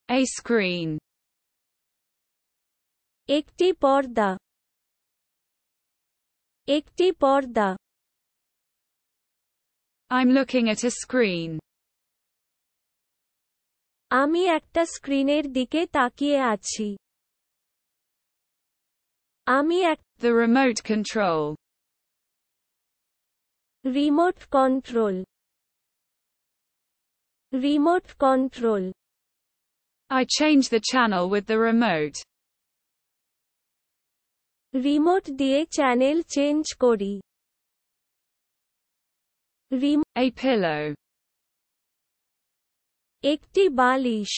A screen. একটি পর্দা একটি পর্দা I'm looking at a screen. আমি একটা স্ক্রিনের দিকে তাকিয়ে আছি আমি এক The remote control. Remote control remote control I change the channel with the remote. Remote দিয়ে চ্যানেল চেঞ্জ করি A pillow. একটি বালিশ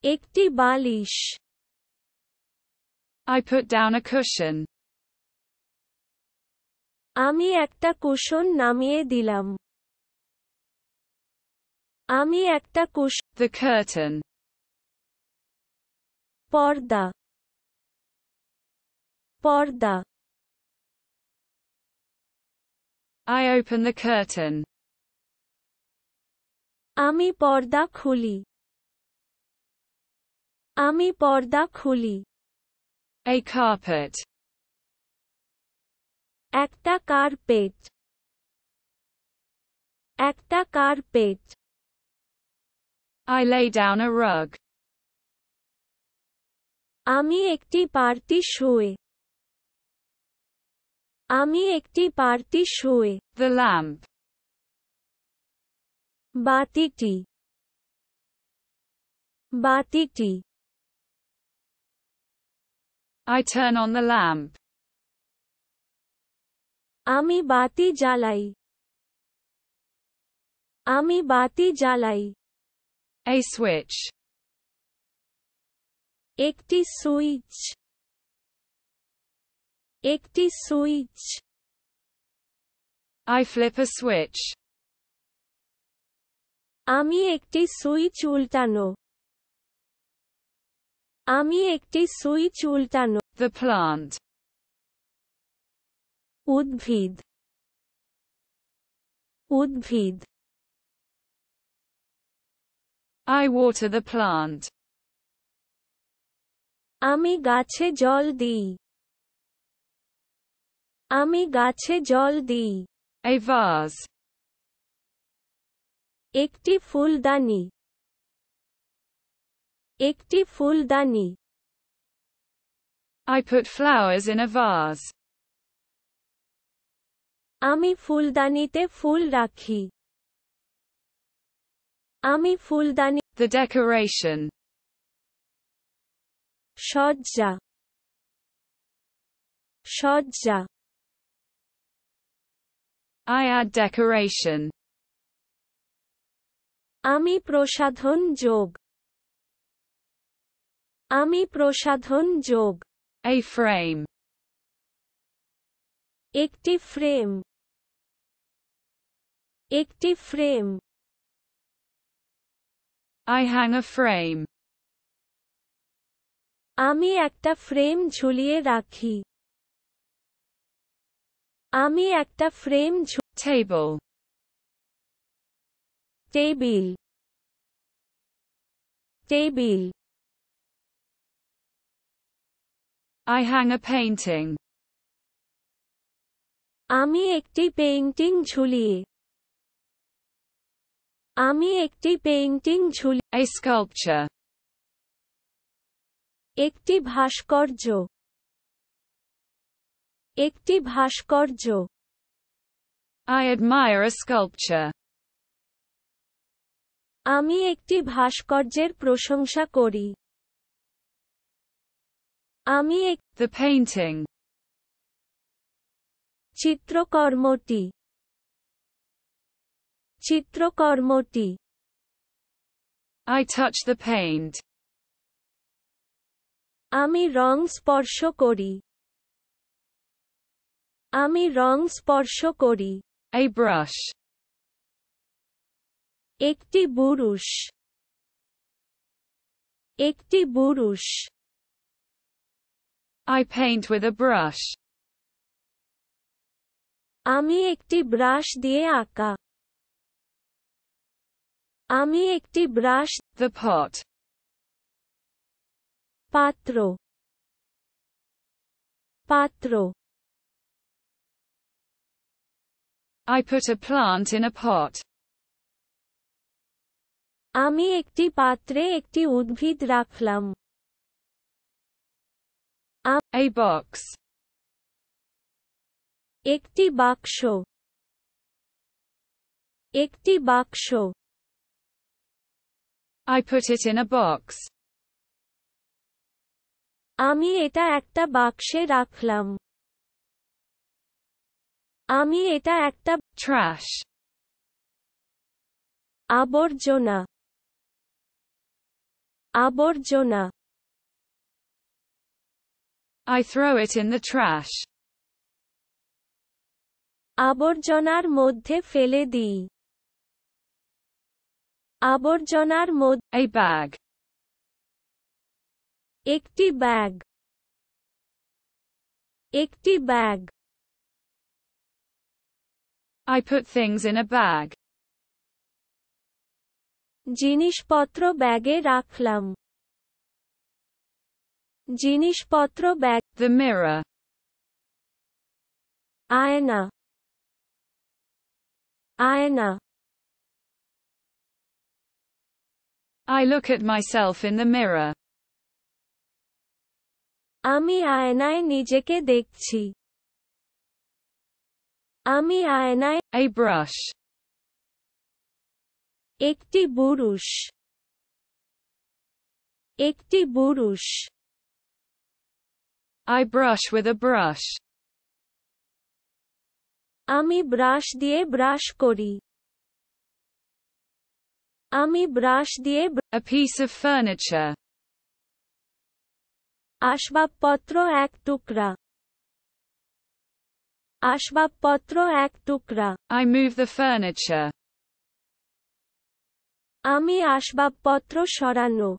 একটি বালিশ I put down a cushion. আমি একটা কুশন নামিয়ে দিলাম আমি একটা The curtain. পর্দা পর্দা I open the curtain. আমি পর্দা খুলি আমি পর্দা খুলি A carpet. একটা কার্পেট একটা carpet I lay down a rug. আমি একটি পার্টি শুয়ে আমি একটি পার্টি শুয়ে The lamp. বাতিটি বাতিটি I turn on the lamp. আমি বাতি জ্বালাই আমি বাতি জ্বালাই A switch. একটি সুইচ একটি switch I flip a switch. আমি একটি সুইচ উল্টানো আমি একটি সুইচ উল্টানো The plant. উদ্ভিদ উদ্ভিদ I water the plant. আমি গাছে জল দিই আমি গাছে জল দিই A vase. একটি ফুলদানি একটি ফুলদানি I put flowers in a vase. আমি ফুলদানিতে ফুল রাখি আমি ফুলদানি The decoration. সজ্জা সজ্জা I add decoration. আমি প্রসাধন যোগ আমি প্রসাধন যোগ A frame. একটি ফ্রেম একটি frame I hang a frame. আমি একটা ফ্রেম ঝুলিয়ে রাখি আমি একটা frame Table. Table table I hang a painting. আমি একটি পেইন্টিং ঝুলিয়ে আমি একটি পেইন্টিং ঝুলিয়ে A sculpture. একটি ভাস্কর্য একটি ভাস্কর্য I admire a sculpture. আমি একটি ভাস্কর্যের প্রশংসা করি আমি The painting. চিত্রকর্মটি চিত্রকর্মটি I touch the paint. আমি রং স্পর্শ করি আমি রং স্পর্শ করি A brush. একটি বুরুশ একটি বুরুশ I paint with a brush. আমি একটি ব্রাশ দিয়ে আঁকা আমি একটি ব্রাশ, The pot. পাত্র, পাত্র। I put a plant in a pot. আমি একটি পাত্রে একটি উদ্ভিদ রাখলাম। A box. একটি বাক্স, একটি বাক্স। I put it in a box. আমি এটা একটা বাক্সে রাখলাম। আমি এটা একটা Trash. আবর্জনা, আবর্জনা। I throw it in the trash. আবর্জনার মধ্যে ফেলে দিই। আবর্জনার মধ্যে A bag. একটি ব্যাগ, একটি bag. I put things in a bag. জিনিসপত্র ব্যাগে রাখলাম। জিনিসপত্র ব্যাগ। The mirror. আয়না, আয়না। I look at myself in the mirror. আমি আয়নায় নিজেকে দেখছি। আমি আয়নায় A brush. একটি বুরুশ, একটি বুরুশ। I brush with a brush. আমি ব্রাশ দিয়ে ব্রাশ করি। আমি ব্রাশ দিয়ে A piece of furniture. আসবাবপত্র এক টুকরা। আসবাবপত্র এক টুকরা। I move the furniture. আমি আসবাবপত্র সরানো।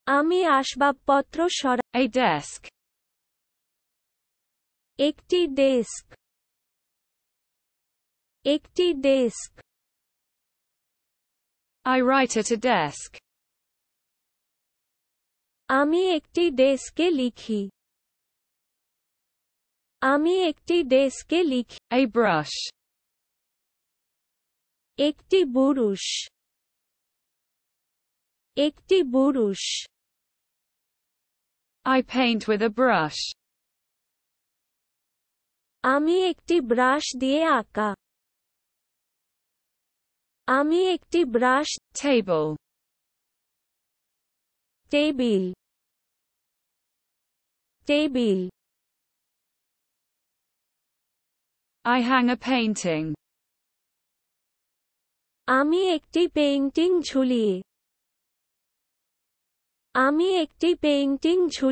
আমি আসবাবপত্র সরা। A desk. একটি ডেস্ক, একটি desk. I write at a desk. আমি একটি ডেস্কে লিখি। আমি একটি ডেস্কে লিখি। A brush. একটি বুরুশ, একটি বুরুশ। I paint with a brush. আমি একটি ব্রাশ দিয়ে আঁকা। আমি একটি brush. Table. Table, table. I hang a painting. আমি একটি পেইন্টিং ঝুলিয়ে। আমি একটি পেইন্টিং ঝুলিয়ে।